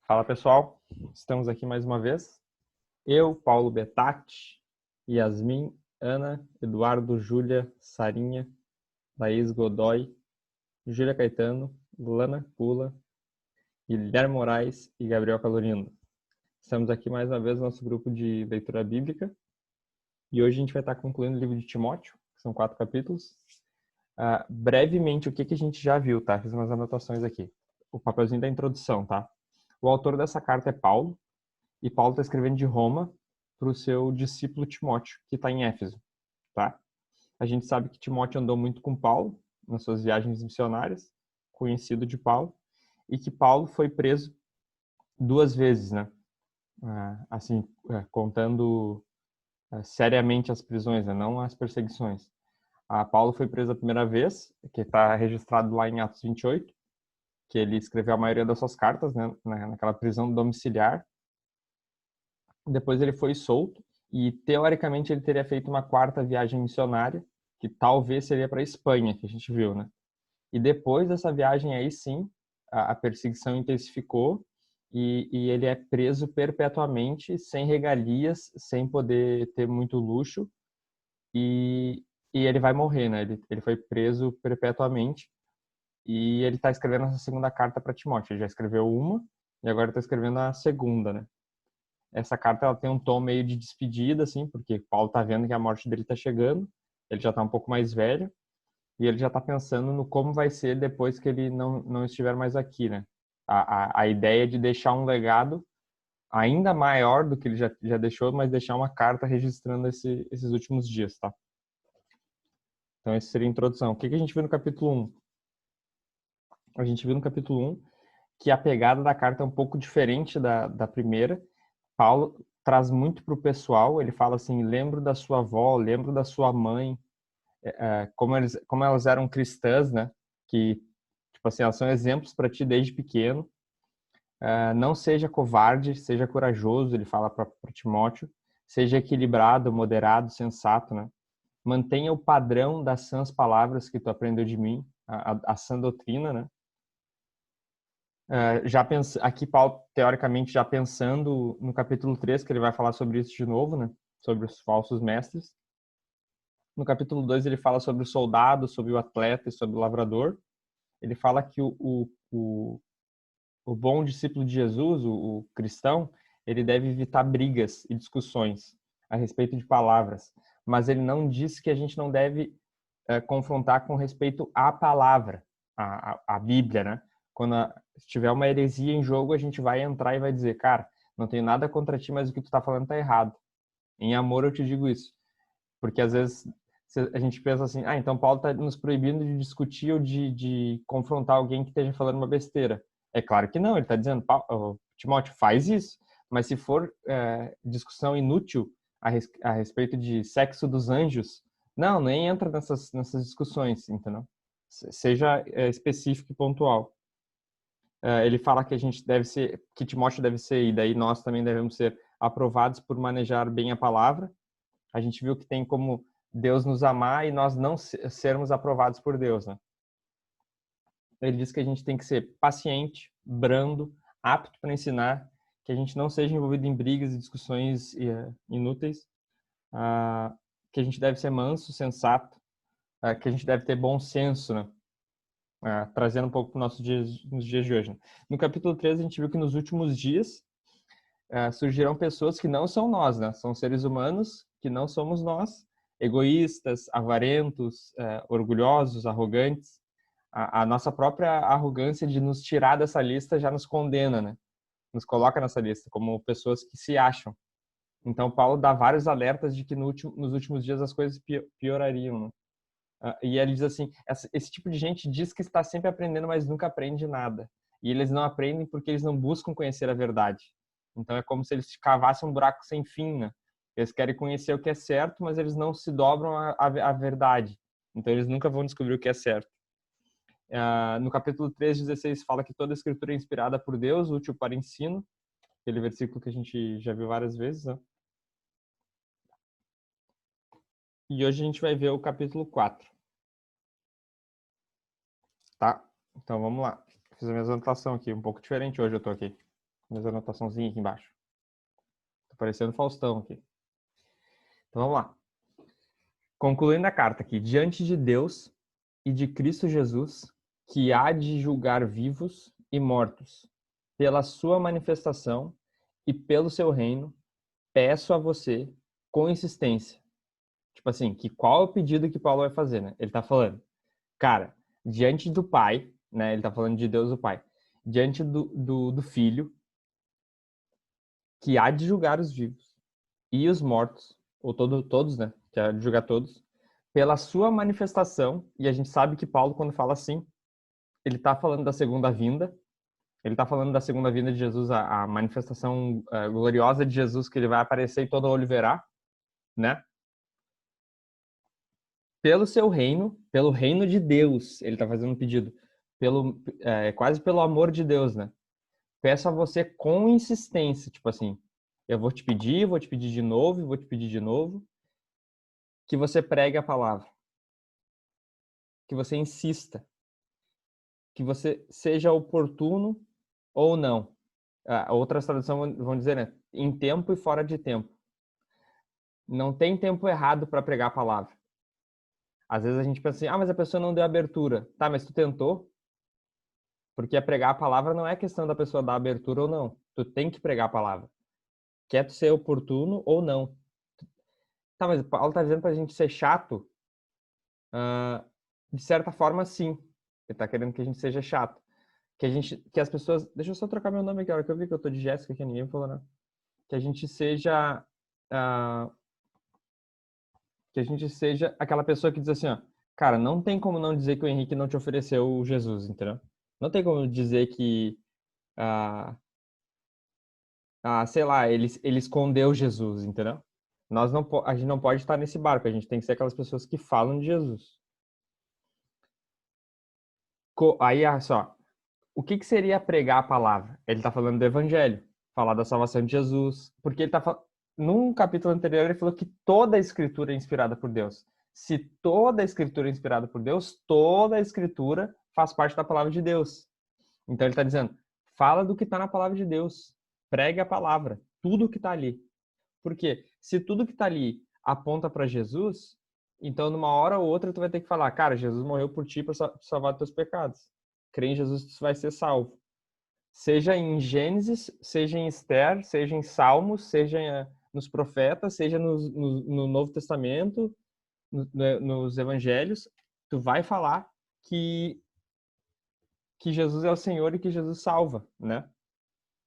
Fala pessoal, estamos aqui mais uma vez. Eu, Paulo Betatti, Yasmin, Ana, Eduardo, Júlia, Sarinha, Laís Godoy, Júlia Caetano, Lana Pula, Guilherme Moraes e Gabriel Calorino. Estamos aqui mais uma vez no nosso grupo de leitura bíblica e hoje a gente vai estar concluindo o livro de Timóteo, que são 4 capítulos. Brevemente, o que a gente já viu, tá? Fiz umas anotações aqui. O papelzinho da introdução, tá? O autor dessa carta é Paulo, e Paulo está escrevendo de Roma para o seu discípulo Timóteo, que está em Éfeso, tá? A gente sabe que Timóteo andou muito com Paulo nas suas viagens missionárias, conhecido de Paulo, e que Paulo foi preso 2 vezes, né? Assim, contando seriamente as prisões, né? Não as perseguições. Paulo foi preso a primeira vez, que está registrado lá em Atos 28, que ele escreveu a maioria das suas cartas, né? Naquela prisão domiciliar. Depois ele foi solto e, teoricamente, ele teria feito uma 4ª viagem missionária, que talvez seria para a Espanha, que a gente viu, né? E depois dessa viagem aí, sim, a perseguição intensificou e ele é preso perpetuamente, sem regalias, sem poder ter muito luxo e ele vai morrer, né? Ele foi preso perpetuamente e ele está escrevendo essa segunda carta para Timóteo. Ele já escreveu uma e agora está escrevendo a segunda, né? Essa carta ela tem um tom meio de despedida, assim, porque Paulo tá vendo que a morte dele tá chegando, ele já tá um pouco mais velho, e ele já tá pensando no como vai ser depois que ele não estiver mais aqui, né? A ideia de deixar um legado ainda maior do que ele já deixou, mas deixar uma carta registrando esses últimos dias, tá? Então, essa seria a introdução. O que a gente viu no capítulo 1? A gente viu no capítulo 1 que a pegada da carta é um pouco diferente da primeira. Paulo traz muito para o pessoal, ele fala assim, lembro da sua avó, lembro da sua mãe, como elas eram cristãs, né? Que, tipo assim, elas são exemplos para ti desde pequeno. Não seja covarde, seja corajoso, ele fala para Timóteo. Seja equilibrado, moderado, sensato, né? Mantenha o padrão das sãs palavras que tu aprendeu de mim, a sã doutrina, né? Aqui Paulo, teoricamente, já pensando no capítulo 3, que ele vai falar sobre isso de novo, né? Sobre os falsos mestres. No capítulo 2 ele fala sobre o soldado, sobre o atleta e sobre o lavrador. Ele fala que o bom discípulo de Jesus, o cristão, ele deve evitar brigas e discussões a respeito de palavras. Mas ele não diz que a gente não deve confrontar com respeito à palavra, à Bíblia, né? Quando tiver uma heresia em jogo, a gente vai entrar e vai dizer, cara, não tenho nada contra ti, mas o que tu está falando está errado. Em amor eu te digo isso. Porque às vezes a gente pensa assim, então Paulo está nos proibindo de discutir ou de confrontar alguém que esteja falando uma besteira. É claro que não, ele está dizendo, Timóteo, faz isso. Mas se for discussão inútil a respeito de sexo dos anjos, não, nem entra nessas discussões, entendeu? Seja específico e pontual. Ele fala que a gente deve ser, que Timóteo deve ser, e daí nós também devemos ser aprovados por manejar bem a palavra. A gente viu que tem como Deus nos amar e nós não sermos aprovados por Deus, né? Ele diz que a gente tem que ser paciente, brando, apto para ensinar, que a gente não seja envolvido em brigas e discussões inúteis, que a gente deve ser manso, sensato, que a gente deve ter bom senso, né? Trazendo um pouco para nos dias de hoje, né? No capítulo 3, a gente viu que nos últimos dias surgirão pessoas que não são nós, né? São seres humanos que não somos nós, egoístas, avarentos, orgulhosos, arrogantes. A nossa própria arrogância de nos tirar dessa lista já nos condena, né? Nos coloca nessa lista como pessoas que se acham. Então, Paulo dá vários alertas de que nos últimos dias as coisas piorariam, né? E ele diz assim, esse tipo de gente diz que está sempre aprendendo, mas nunca aprende nada. E eles não aprendem porque eles não buscam conhecer a verdade. Então é como se eles cavassem um buraco sem fim, né? Eles querem conhecer o que é certo, mas eles não se dobram à verdade. Então eles nunca vão descobrir o que é certo. No capítulo 3:16 fala que toda a escritura é inspirada por Deus, útil para ensino. Aquele versículo que a gente já viu várias vezes, né? E hoje a gente vai ver o capítulo 4. Tá? Então vamos lá. Fiz a minha anotação aqui, um pouco diferente hoje eu tô aqui. Minhas anotaçãozinhas aqui embaixo. Tô parecendo Faustão aqui. Então vamos lá. Concluindo a carta aqui. Diante de Deus e de Cristo Jesus, que há de julgar vivos e mortos, pela sua manifestação e pelo seu reino, peço a você com insistência. Tipo assim, que qual é o pedido que Paulo vai fazer, né? Ele tá falando, cara, diante do Pai, né? Ele tá falando de Deus o Pai. Diante do Filho, que há de julgar os vivos e os mortos, ou todos, né? Que há de julgar todos, pela sua manifestação, e a gente sabe que Paulo, quando fala assim, ele tá falando da segunda vinda, ele tá falando da segunda vinda de Jesus, a manifestação gloriosa de Jesus, que ele vai aparecer e todo olho verá, né? Pelo seu reino, pelo reino de Deus, ele tá fazendo um pedido, quase pelo amor de Deus, né? Peço a você com insistência, tipo assim, eu vou te pedir de novo, vou te pedir de novo, que você pregue a palavra, que você insista, que você seja oportuno ou não. Outras traduções vão dizer, né, em tempo e fora de tempo. Não tem tempo errado para pregar a palavra. Às vezes a gente pensa assim, mas a pessoa não deu abertura. Tá, mas tu tentou? Porque pregar a palavra não é questão da pessoa dar abertura ou não. Tu tem que pregar a palavra. Quer tu ser oportuno ou não. Tá, mas Paulo tá dizendo pra gente ser chato? De certa forma, sim. Ele tá querendo que a gente seja chato. Que as pessoas... Deixa eu só trocar meu nome aqui, a hora que eu vi que eu tô de Jéssica, que ninguém me falou nada. Que a gente seja... que a gente seja aquela pessoa que diz assim, ó, cara, não tem como não dizer que o Henrique não te ofereceu Jesus, entendeu? Não tem como dizer que, sei lá, ele escondeu Jesus, entendeu? A gente não pode estar nesse barco, a gente tem que ser aquelas pessoas que falam de Jesus. Aí, só, o que seria pregar a palavra? Ele está falando do evangelho, falar da salvação de Jesus, porque ele está num capítulo anterior ele falou que toda a escritura é inspirada por Deus. Se toda a escritura é inspirada por Deus, toda a escritura faz parte da palavra de Deus. Então ele está dizendo, fala do que está na palavra de Deus, pregue a palavra, tudo que está ali. Porque se tudo que está ali aponta para Jesus, então numa hora ou outra tu vai ter que falar, cara, Jesus morreu por ti para salvar teus pecados. Crê em Jesus, tu vai ser salvo. Seja em Gênesis, seja em Esther, seja em Salmos, seja nos profetas, seja no Novo Testamento, nos Evangelhos, tu vai falar que Jesus é o Senhor e que Jesus salva, né?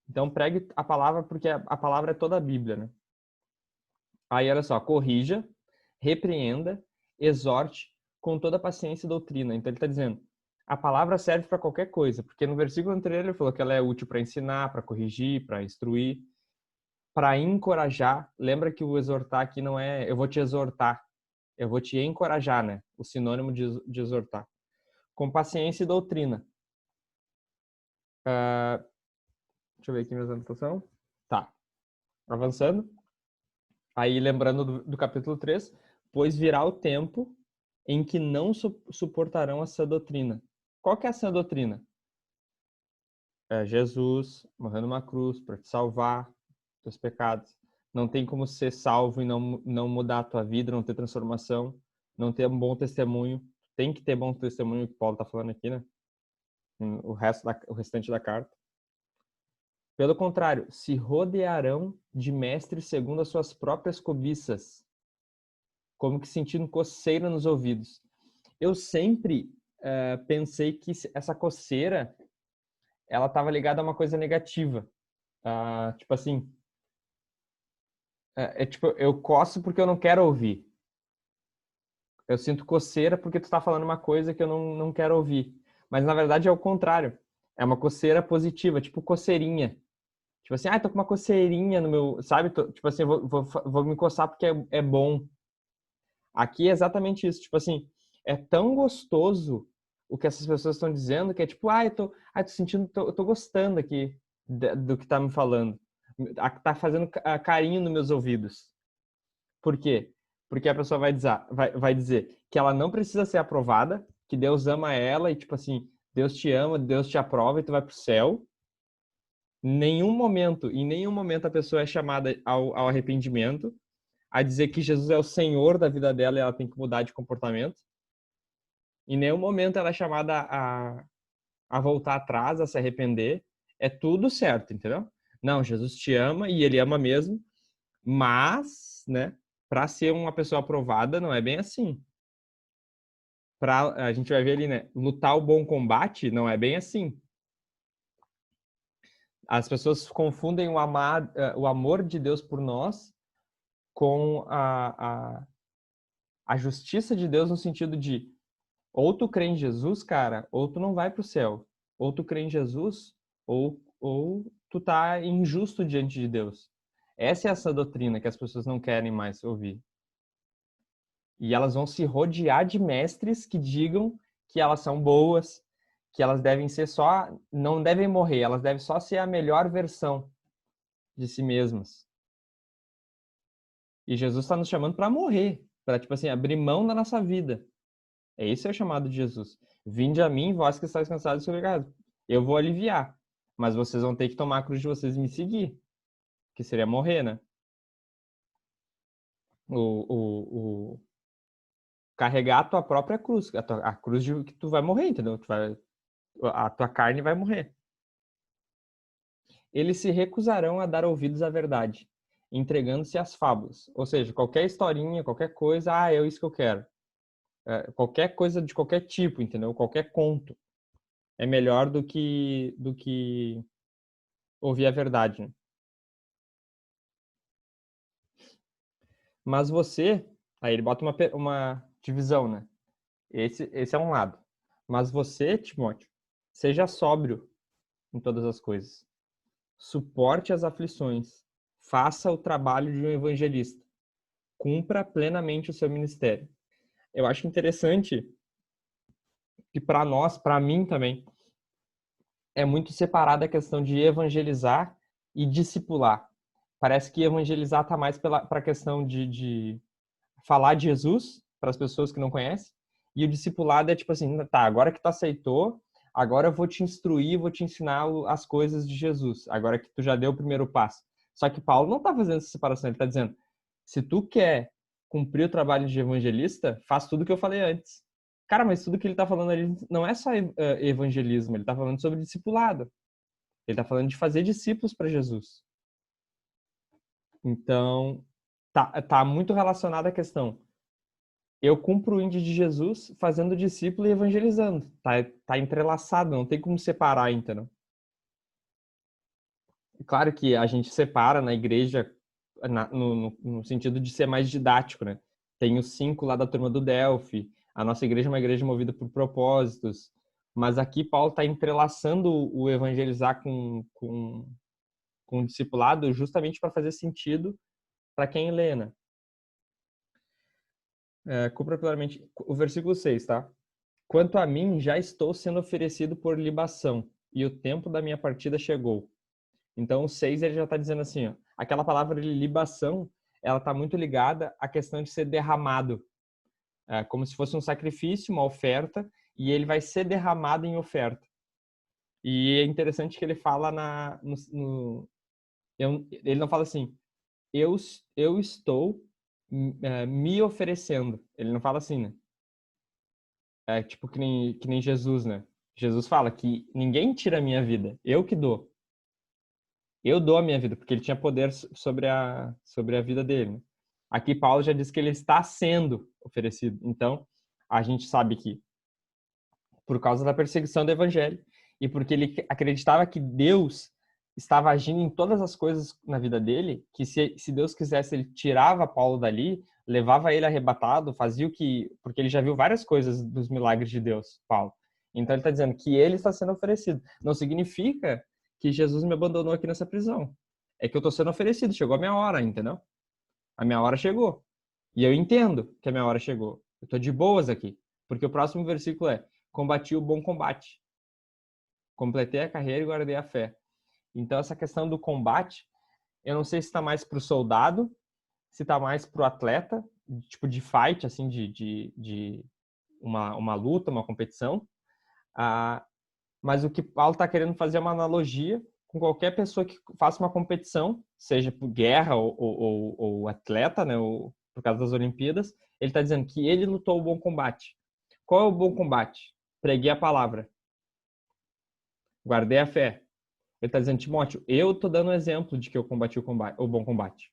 Então pregue a palavra, porque a palavra é toda a Bíblia, né? Aí, olha só, corrija, repreenda, exorte com toda paciência e doutrina. Então ele está dizendo, a palavra serve para qualquer coisa, porque no versículo anterior ele falou que ela é útil para ensinar, para corrigir, para instruir, para encorajar. Lembra que o exortar aqui não é eu vou te exortar, eu vou te encorajar, né? O sinônimo de exortar. Com paciência e doutrina. Deixa eu ver aqui minha anotação. Tá. Avançando. Aí lembrando do capítulo 3, pois virá o tempo em que não suportarão essa doutrina. Qual que é essa doutrina? É Jesus morrendo numa cruz para te salvar dos pecados. Não tem como ser salvo e não mudar a tua vida, não ter transformação, não ter um bom testemunho. Tem que ter bom testemunho, que o Paulo está falando aqui, né? O restante da carta. Pelo contrário, se rodearão de mestres segundo as suas próprias cobiças, como que sentindo coceira nos ouvidos. Eu sempre pensei que essa coceira ela estava ligada a uma coisa negativa. Tipo assim, tipo, eu coço porque eu não quero ouvir. Eu sinto coceira porque tu está falando uma coisa que eu não quero ouvir. Mas na verdade é o contrário. É uma coceira positiva, tipo coceirinha. Tipo assim, tô com uma coceirinha no meu, sabe? Tipo assim, vou me coçar porque é bom. Aqui é exatamente isso. Tipo assim, é tão gostoso o que essas pessoas estão dizendo que é tipo, tô sentindo, eu tô gostando aqui do que tá me falando. Tá fazendo carinho nos meus ouvidos. Por quê? Porque a pessoa vai dizer que ela não precisa ser aprovada, que Deus ama ela e tipo assim, Deus te ama, Deus te aprova e tu vai pro céu. Em nenhum momento a pessoa é chamada ao arrependimento, a dizer que Jesus é o Senhor da vida dela e ela tem que mudar de comportamento. Em nenhum momento ela é chamada a voltar atrás, a se arrepender. É tudo certo, entendeu? Não, Jesus te ama e ele ama mesmo, mas, né, para ser uma pessoa aprovada não é bem assim. A gente vai ver ali, né, lutar o bom combate não é bem assim. As pessoas confundem o amor de Deus por nós com a justiça de Deus no sentido de ou tu crê em Jesus, cara, ou tu não vai pro céu. Ou tu crê em Jesus, ou tu tá injusto diante de Deus. Essa é essa doutrina que as pessoas não querem mais ouvir. E elas vão se rodear de mestres que digam que elas são boas, que elas devem ser só, não devem morrer, elas devem só ser a melhor versão de si mesmas. E Jesus está nos chamando para morrer, para tipo assim, abrir mão da nossa vida. Esse é o chamado de Jesus. Vinde a mim, vós que estáis cansados e sobrecarregados. Eu vou aliviar, mas vocês vão ter que tomar a cruz de vocês e me seguir, que seria morrer, né? O carregar a tua própria cruz, a cruz de que tu vai morrer, entendeu? A tua carne vai morrer. Eles se recusarão a dar ouvidos à verdade, entregando-se às fábulas. Ou seja, qualquer historinha, qualquer coisa, é isso que eu quero. Qualquer coisa de qualquer tipo, entendeu? Qualquer conto é melhor do que ouvir a verdade, né? Mas você, aí ele bota uma divisão, né? Esse é um lado. Mas você, Timóteo, seja sóbrio em todas as coisas. Suporte as aflições. Faça o trabalho de um evangelista. Cumpra plenamente o seu ministério. Eu acho interessante que para nós, para mim também, é muito separada a questão de evangelizar e discipular. Parece que evangelizar está mais para a questão de falar de Jesus para as pessoas que não conhecem, e o discipulado é tipo assim, tá, agora que tu aceitou, agora eu vou te instruir, vou te ensinar as coisas de Jesus, agora que tu já deu o primeiro passo. Só que Paulo não está fazendo essa separação, ele está dizendo, se tu quer cumprir o trabalho de evangelista, faz tudo que eu falei antes. Cara, mas tudo que ele está falando ali não é só evangelismo, ele está falando sobre discipulado. Ele está falando de fazer discípulos para Jesus. Então, tá muito relacionada à questão. Eu cumpro o índio de Jesus fazendo discípulo e evangelizando. Tá entrelaçado, não tem como separar, entendeu? Claro que a gente separa na igreja no sentido de ser mais didático, né? Tem os 5 lá da turma do Delphi. A nossa igreja é uma igreja movida por propósitos. Mas aqui Paulo está entrelaçando o evangelizar com o discipulado justamente para fazer sentido para quem lê, né? Cumpra plenamente. O versículo 6, tá? Quanto a mim, já estou sendo oferecido por libação, e o tempo da minha partida chegou. Então, o 6 ele já está dizendo assim, ó, aquela palavra de libação, ela está muito ligada à questão de ser derramado, como se fosse um sacrifício, uma oferta, e ele vai ser derramado em oferta. E é interessante que ele fala ele não fala assim, eu estou me oferecendo. Ele não fala assim, né? É tipo que nem Jesus, né? Jesus fala que ninguém tira a minha vida, eu que dou. Eu dou a minha vida, porque ele tinha poder sobre a vida dele, né? Aqui Paulo já diz que ele está sendo oferecido. Então, a gente sabe que por causa da perseguição do evangelho e porque ele acreditava que Deus estava agindo em todas as coisas na vida dele, que se Deus quisesse, ele tirava Paulo dali, levava ele arrebatado, fazia o que... Porque ele já viu várias coisas dos milagres de Deus, Paulo. Então ele está dizendo que ele está sendo oferecido. Não significa que Jesus me abandonou aqui nessa prisão. É que eu estou sendo oferecido, chegou a minha hora, entendeu? A minha hora chegou. E eu entendo que a minha hora chegou. Eu estou de boas aqui. Porque o próximo versículo é: combati o bom combate, completei a carreira e guardei a fé. Então, essa questão do combate, eu não sei se está mais para o soldado, se está mais para o atleta, tipo de fight, assim, de uma luta, uma competição. Mas o que Paulo está querendo fazer é uma analogia com qualquer pessoa que faça uma competição, seja por guerra ou atleta, né, ou por causa das Olimpíadas. Ele está dizendo que ele lutou o bom combate. Qual é o bom combate? Preguei a palavra. Guardei a fé. Ele está dizendo, Timóteo, eu estou dando um exemplo de que eu combati o bom combate.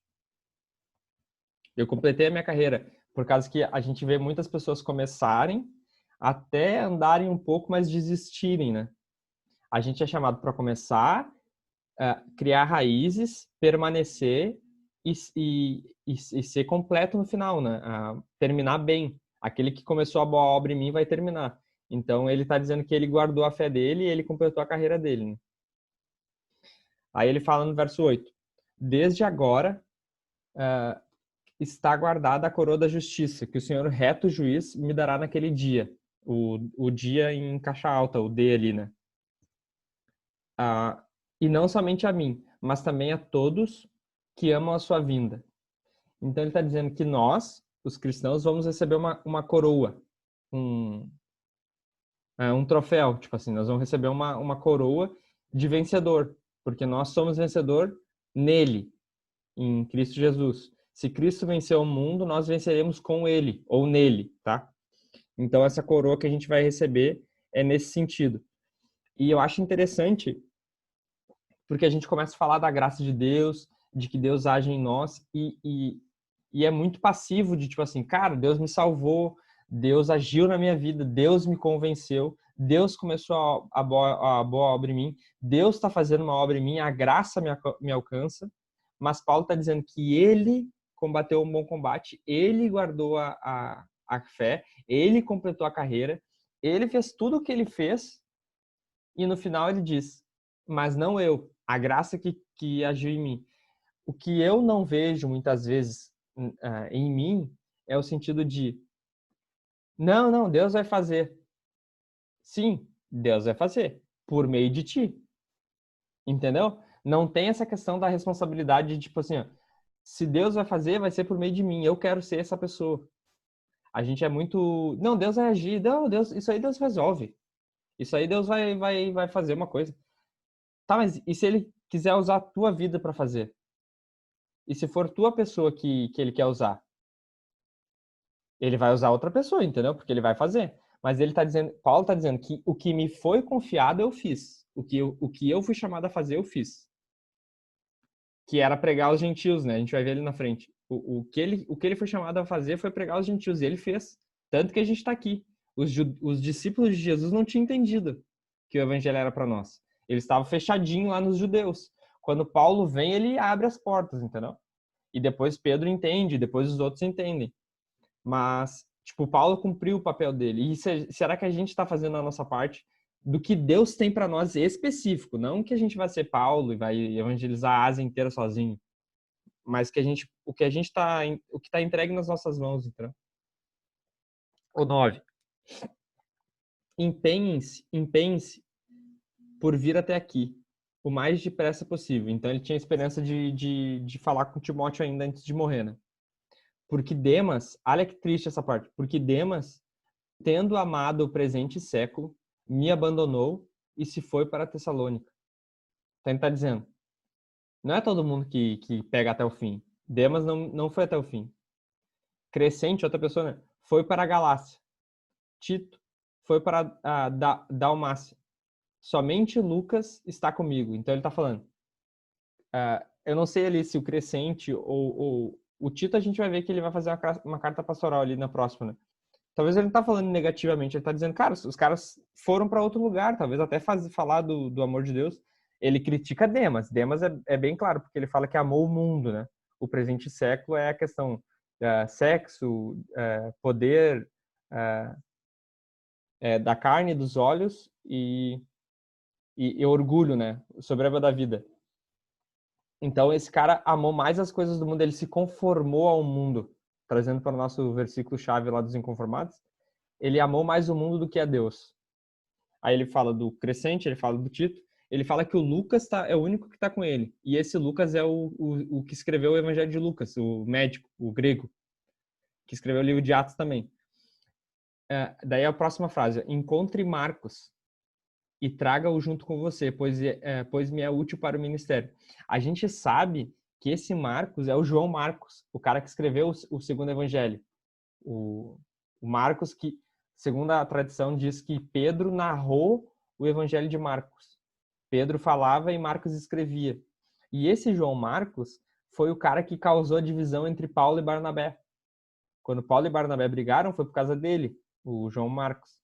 Eu completei a minha carreira, por causa que a gente vê muitas pessoas começarem, até andarem um pouco, mas desistirem, né? A gente é chamado para começar, criar raízes, permanecer e ser completo no final, né? Terminar bem. Aquele que começou a boa obra em mim vai terminar. Então, ele está dizendo que ele guardou a fé dele e ele completou a carreira dele, né? Aí ele fala no verso 8: Desde agora está guardada a coroa da justiça, que o Senhor reto juiz me dará naquele dia. O dia em caixa alta, o D ali, né? E não somente a mim, mas também a todos que amam a sua vinda. Então ele está dizendo que nós, os cristãos, vamos receber uma coroa, um troféu, tipo assim, nós vamos receber uma coroa de vencedor, porque nós somos vencedor nele, em Cristo Jesus. Se Cristo venceu o mundo, nós venceremos com ele, ou nele, tá? Então essa coroa que a gente vai receber é nesse sentido. E eu acho interessante, porque a gente começa a falar da graça de Deus, de que Deus age em nós, e é muito passivo de tipo assim, cara, Deus me salvou, Deus agiu na minha vida, Deus me convenceu, Deus começou a boa obra em mim, Deus está fazendo uma obra em mim, a graça me alcança, mas Paulo está dizendo que ele combateu um bom combate, ele guardou a fé, ele completou a carreira, ele fez tudo o que ele fez, e no final ele diz, mas não eu, a graça que agiu em mim. O que eu não vejo muitas vezes em mim é o sentido de não, Deus vai fazer. Sim, Deus vai fazer por meio de ti. Entendeu? Não tem essa questão da responsabilidade de tipo assim, ó, se Deus vai fazer, vai ser por meio de mim. Eu quero ser essa pessoa. A gente é muito, não, Deus vai agir. Não, Deus, isso aí Deus resolve. Isso aí Deus vai fazer uma coisa. Tá, mas e se ele quiser usar a tua vida para fazer? E se for tua pessoa que ele quer usar? Ele vai usar outra pessoa, entendeu? Porque ele vai fazer. Mas ele tá dizendo, Paulo está dizendo que o que me foi confiado eu fiz. O que eu fui chamado a fazer eu fiz. Que era pregar aos gentios, né? A gente vai ver ali na frente. O que ele foi chamado a fazer foi pregar aos gentios, e ele fez. Tanto que a gente está aqui. Os discípulos de Jesus não tinham entendido que o evangelho era para nós. Eles estavam fechadinhos lá nos judeus. Quando Paulo vem, ele abre as portas, entendeu? E depois Pedro entende, depois os outros entendem. Mas, tipo, Paulo cumpriu o papel dele. E será que a gente está fazendo a nossa parte do que Deus tem para nós específico? Não que a gente vai ser Paulo e vai evangelizar a Ásia inteira sozinho, mas que o que está entregue nas nossas mãos, então. O 9. Empenhem-se por vir até aqui, o mais depressa possível. Então ele tinha esperança de falar com Timóteo ainda antes de morrer, né? Porque Demas, olha que triste essa parte, porque Demas, tendo amado o presente século, me abandonou e se foi para Tessalônica. Então ele está dizendo, não é todo mundo que pega até o fim. Demas não foi até o fim. Crescente, outra pessoa, né? Foi para a Galácia. Tito foi para a Dalmácia. Somente Lucas está comigo. Então ele está falando. Eu não sei ali se o Crescente ou o Tito, a gente vai ver que ele vai fazer uma carta pastoral ali na próxima, né? Talvez ele não tá falando negativamente, ele tá dizendo, cara, os caras foram para outro lugar, talvez até falar do amor de Deus. Ele critica Demas. Demas é bem claro, porque ele fala que amou o mundo, né? O presente século é a questão sexo, poder da carne, dos olhos e orgulho, né? Soberba da vida. Então, esse cara amou mais as coisas do mundo, ele se conformou ao mundo. Trazendo para o nosso versículo-chave lá dos inconformados, ele amou mais o mundo do que a Deus. Aí ele fala do Crescente, ele fala do Tito, ele fala que o Lucas é o único que está com ele. E esse Lucas é o que escreveu o Evangelho de Lucas, o médico, o grego, que escreveu o livro de Atos também. Daí a próxima frase, encontre Marcos. e traga-o junto com você, pois me é útil para o ministério. A gente sabe que esse Marcos é o João Marcos, o cara que escreveu o segundo evangelho. O Marcos que, segundo a tradição, diz que Pedro narrou o evangelho de Marcos. Pedro falava e Marcos escrevia. E esse João Marcos foi o cara que causou a divisão entre Paulo e Barnabé. Quando Paulo e Barnabé brigaram, foi por causa dele, o João Marcos.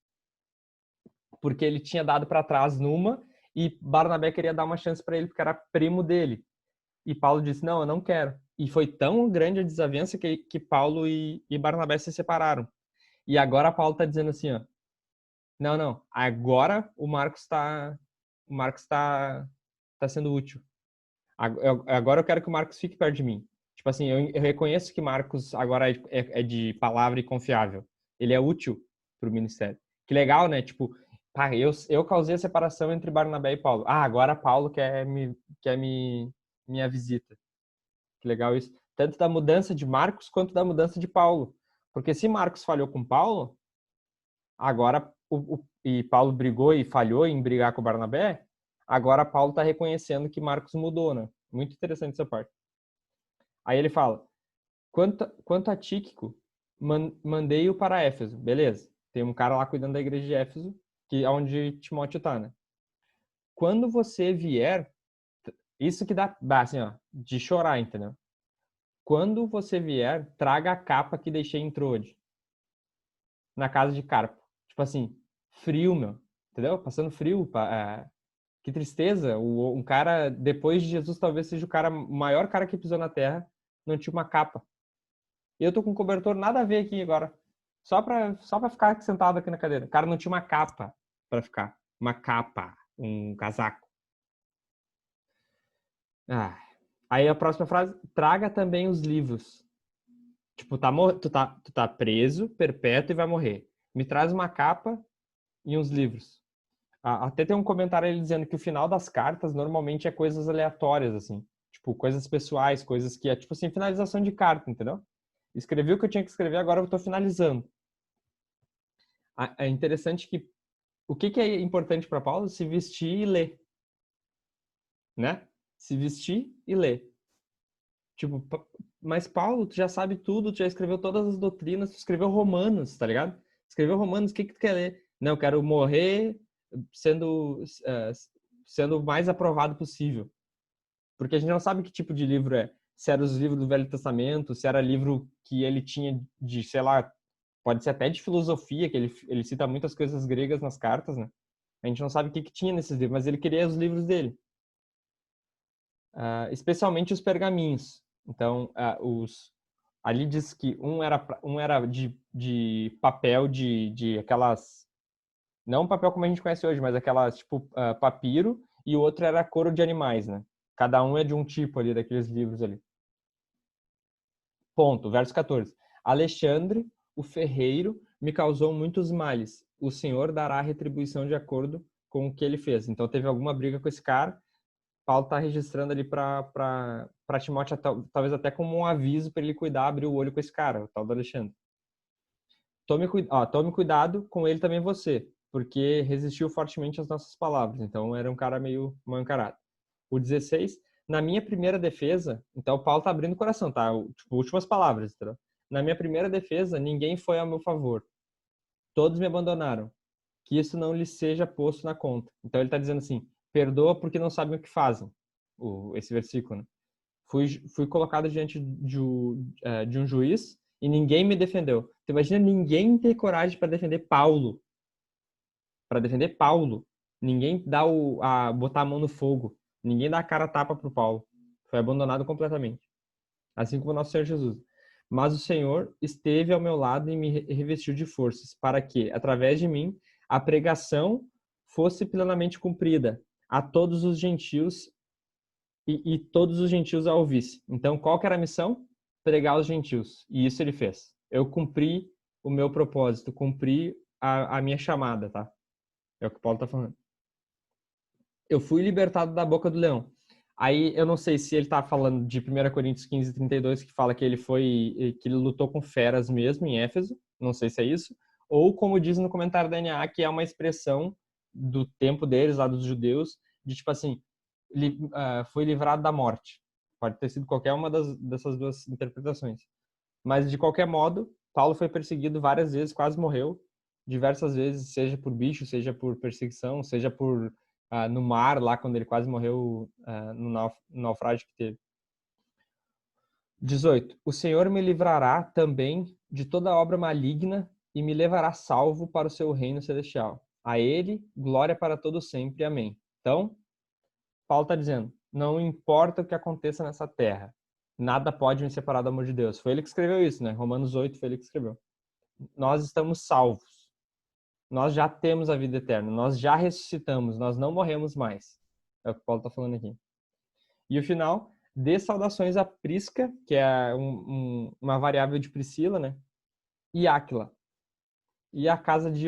Porque ele tinha dado para trás numa e Barnabé queria dar uma chance para ele porque era primo dele. E Paulo disse, não, eu não quero. E foi tão grande a desavença que Paulo e Barnabé se separaram. E agora Paulo está dizendo assim, ó, não, agora o Marcos está tá sendo útil. Agora eu quero que o Marcos fique perto de mim. Tipo assim, eu reconheço que Marcos agora é de palavra e confiável. Ele é útil para o ministério. Que legal, né? Tipo, pá, eu causei a separação entre Barnabé e Paulo. Ah, agora Paulo minha visita. Que legal isso. Tanto da mudança de Marcos quanto da mudança de Paulo. Porque se Marcos falhou com Paulo, agora e Paulo brigou e falhou em brigar com Barnabé, agora Paulo está reconhecendo que Marcos mudou, né? Muito interessante essa parte. Aí ele fala, quanto a Tíquico, mandei-o para Éfeso. Beleza. Tem um cara lá cuidando da igreja de Éfeso, que é onde Timóteo tá, né? Quando você vier, isso que dá assim, ó, de chorar, entendeu? Quando você vier, traga a capa que deixei em Troade, na casa de Carpo. Tipo assim, frio, meu. Entendeu? Passando frio. Que tristeza. Um cara, depois de Jesus, talvez seja o maior cara que pisou na Terra, não tinha uma capa. E eu tô com um cobertor nada a ver aqui agora. Só pra ficar aqui sentado aqui na cadeira. O cara não tinha uma capa pra ficar. Uma capa. Um casaco. Ah. Aí a próxima frase, traga também os livros. Tipo, tu tá preso, perpétuo e vai morrer. Me traz uma capa e uns livros. Até tem um comentário ali dizendo que o final das cartas normalmente é coisas aleatórias, assim. Tipo, coisas pessoais, coisas que é, tipo assim, finalização de carta, entendeu? Escrevi o que eu tinha que escrever, agora eu tô finalizando. É interessante que o que é importante para Paulo? Se vestir e ler, né? Se vestir e ler. Tipo, mas Paulo, tu já sabe tudo, tu já escreveu todas as doutrinas, tu escreveu Romanos, tá ligado? Escreveu Romanos, o que tu quer ler? Não, eu quero morrer sendo o mais aprovado possível. Porque a gente não sabe que tipo de livro é. Se era os livros do Velho Testamento, se era livro que ele tinha de, sei lá, pode ser até de filosofia, que ele cita muitas coisas gregas nas cartas, né? A gente não sabe o que tinha nesses livros, mas ele queria os livros dele. Especialmente os pergaminhos. Então, ali diz que um era de papel de aquelas, não papel como a gente conhece hoje, mas aquelas tipo papiro, e o outro era couro de animais, né? Cada um é de um tipo ali daqueles livros ali. Ponto, verso 14. Alexandre, o ferreiro, me causou muitos males. O Senhor dará retribuição de acordo com o que ele fez. Então teve alguma briga com esse cara. Paulo está registrando ali para Timóteo, talvez até como um aviso para ele cuidar, abrir o olho com esse cara, o tal do Alexandre. Tome cuidado com ele também você, porque resistiu fortemente às nossas palavras. Então era um cara meio mal encarado. O 16, na minha primeira defesa, então o Paulo está abrindo o coração, tá? Tipo, últimas palavras, entendeu? Na minha primeira defesa, ninguém foi ao meu favor. Todos me abandonaram. Que isso não lhes seja posto na conta. Então ele está dizendo assim, perdoa porque não sabem o que fazem. Esse versículo, né? Fui colocado diante de um juiz e ninguém me defendeu. Então, imagina ninguém ter coragem para defender Paulo. Para defender Paulo. Ninguém botar a mão no fogo. Ninguém dá a cara a tapa pro Paulo. Foi abandonado completamente. Assim como o nosso Senhor Jesus. Mas o Senhor esteve ao meu lado e me revestiu de forças, para que, através de mim, a pregação fosse plenamente cumprida a todos os gentios e todos os gentios a ouvissem. Então, qual que era a missão? Pregar aos gentios. E isso ele fez. Eu cumpri o meu propósito, cumpri a minha chamada, tá? É o que o Paulo está falando. Eu fui libertado da boca do leão. Aí eu não sei se ele está falando de 1 Coríntios 15:32, que fala que que ele lutou com feras mesmo em Éfeso, não sei se é isso, ou como diz no comentário da NA, que é uma expressão do tempo deles, lá dos judeus, de tipo assim, foi livrado da morte. Pode ter sido qualquer uma dessas duas interpretações. Mas, de qualquer modo, Paulo foi perseguido várias vezes, quase morreu, diversas vezes, seja por bicho, seja por perseguição, seja por no mar, lá quando ele quase morreu no naufrágio que teve. 18. O Senhor me livrará também de toda obra maligna e me levará salvo para o seu reino celestial. A ele, glória para todo sempre. Amém. Então, Paulo está dizendo, não importa o que aconteça nessa terra, nada pode me separar do amor de Deus. Foi ele que escreveu isso, né? Romanos 8 foi ele que escreveu. Nós estamos salvos. Nós já temos a vida eterna. Nós já ressuscitamos. Nós não morremos mais. É o que Paulo está falando aqui. E o final, dê saudações a Prisca, que é uma variável de Priscila, né? E Áquila. E a casa de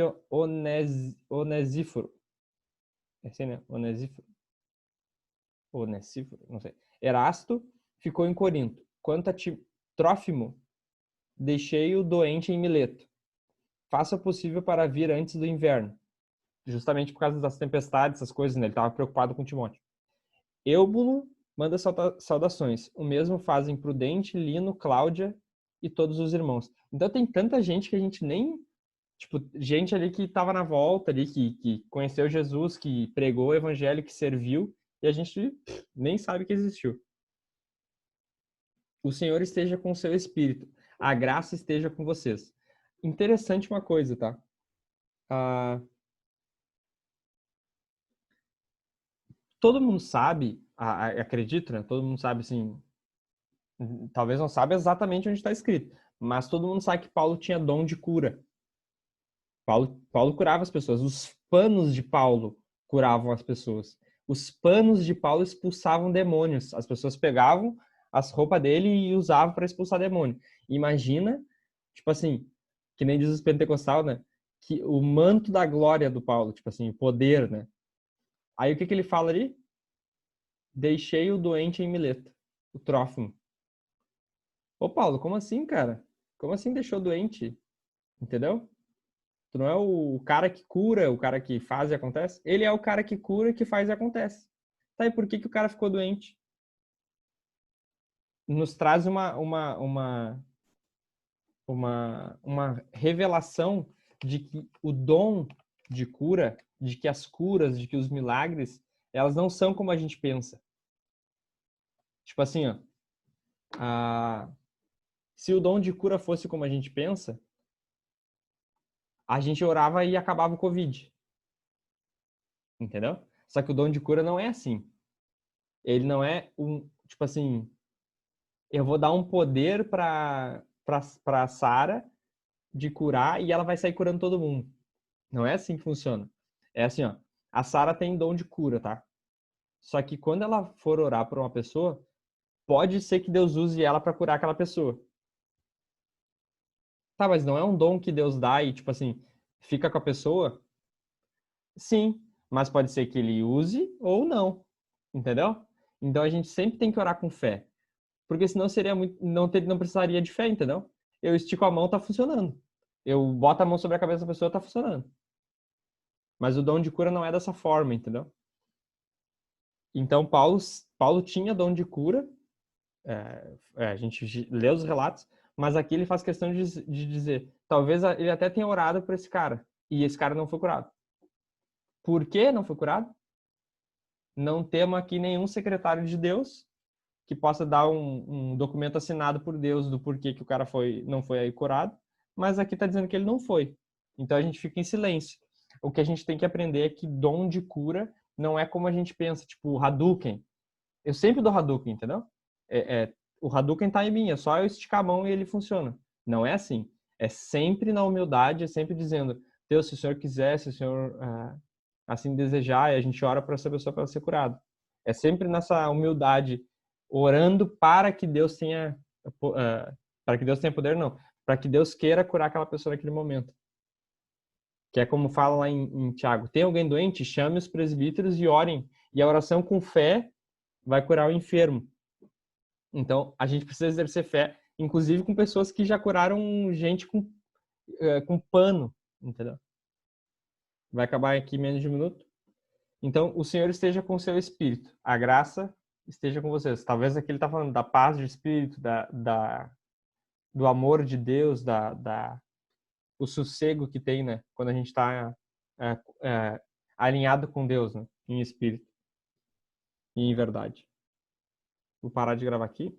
Onesíforo. É assim, né? Onesíforo, não sei. Erasto ficou em Corinto. Quanto a Trófimo, deixei-o doente em Mileto. Faça o possível para vir antes do inverno. Justamente por causa das tempestades, essas coisas, né? Ele estava preocupado com Timóteo. Eubulo manda saudações. O mesmo fazem Prudente, Lino, Cláudia e todos os irmãos. Então tem tanta gente que a gente nem... Tipo, gente ali que estava na volta ali, que conheceu Jesus, que pregou o evangelho, que serviu, e a gente nem sabe que existiu. O Senhor esteja com o seu espírito. A graça esteja com vocês. Interessante uma coisa, tá? Todo mundo sabe, acredito, né? Todo mundo sabe, assim, talvez não saiba exatamente onde está escrito, mas todo mundo sabe que Paulo tinha dom de cura. Paulo curava as pessoas. Os panos de Paulo curavam as pessoas. Os panos de Paulo expulsavam demônios. As pessoas pegavam as roupas dele e usavam para expulsar demônio. Imagina, tipo assim, que nem diz os pentecostal, né? Que o manto da glória do Paulo, tipo assim, o poder, né? Aí o que ele fala ali? Deixei o doente em Mileto, o Trófimo. Ô Paulo, como assim, cara? Como assim deixou doente? Entendeu? Tu não é o cara que cura, o cara que faz e acontece? Ele é o cara que cura, que faz e acontece. Tá, e por que o cara ficou doente? Nos traz uma revelação de que o dom de cura, de que as curas, de que os milagres, elas não são como a gente pensa. Tipo assim, ó, se o dom de cura fosse como a gente pensa, a gente orava e acabava o Covid. Entendeu? Só que o dom de cura não é assim. Ele não é tipo assim, eu vou dar um poder para Sara de curar e ela vai sair curando todo mundo. Não é assim que funciona. É assim, ó. A Sara tem dom de cura, tá? Só que quando ela for orar por uma pessoa, pode ser que Deus use ela para curar aquela pessoa. Tá, mas não é um dom que Deus dá e tipo assim, fica com a pessoa? Sim, mas pode ser que ele use ou não. Entendeu? Então a gente sempre tem que orar com fé. Porque senão seria muito, não precisaria de fé, entendeu? Eu estico a mão, tá funcionando. Eu boto a mão sobre a cabeça da pessoa, tá funcionando. Mas o dom de cura não é dessa forma, entendeu? Então Paulo tinha dom de cura, a gente lê os relatos, mas aqui ele faz questão de dizer, talvez ele até tenha orado por esse cara, e esse cara não foi curado. Por que não foi curado? Não temos aqui nenhum secretário de Deus que possa dar um documento assinado por Deus do porquê que o cara não foi aí curado, mas aqui está dizendo que ele não foi. Então a gente fica em silêncio. O que a gente tem que aprender é que dom de cura não é como a gente pensa, tipo Hadouken. Eu sempre dou Hadouken, entendeu? O Hadouken tá em mim, é só eu esticar a mão e ele funciona. Não é assim. É sempre na humildade, é sempre dizendo, Deus, se o Senhor quiser, se o Senhor assim desejar, e a gente ora para essa pessoa para ser curada. É sempre nessa humildade, orando para que Deus tenha poder, não, para que Deus queira curar aquela pessoa naquele momento. Que é como fala lá em Tiago, tem alguém doente? Chame os presbíteros e orem. E a oração com fé vai curar o enfermo. Então, a gente precisa exercer fé, inclusive com pessoas que já curaram gente com pano, entendeu? Vai acabar aqui em menos de um minuto. Então, o Senhor esteja com o seu espírito. A graça esteja com vocês. Talvez aqui ele está falando da paz de espírito, do amor de Deus, o sossego que tem, né? Quando a gente está alinhado com Deus, né? Em espírito e em verdade. Vou parar de gravar aqui.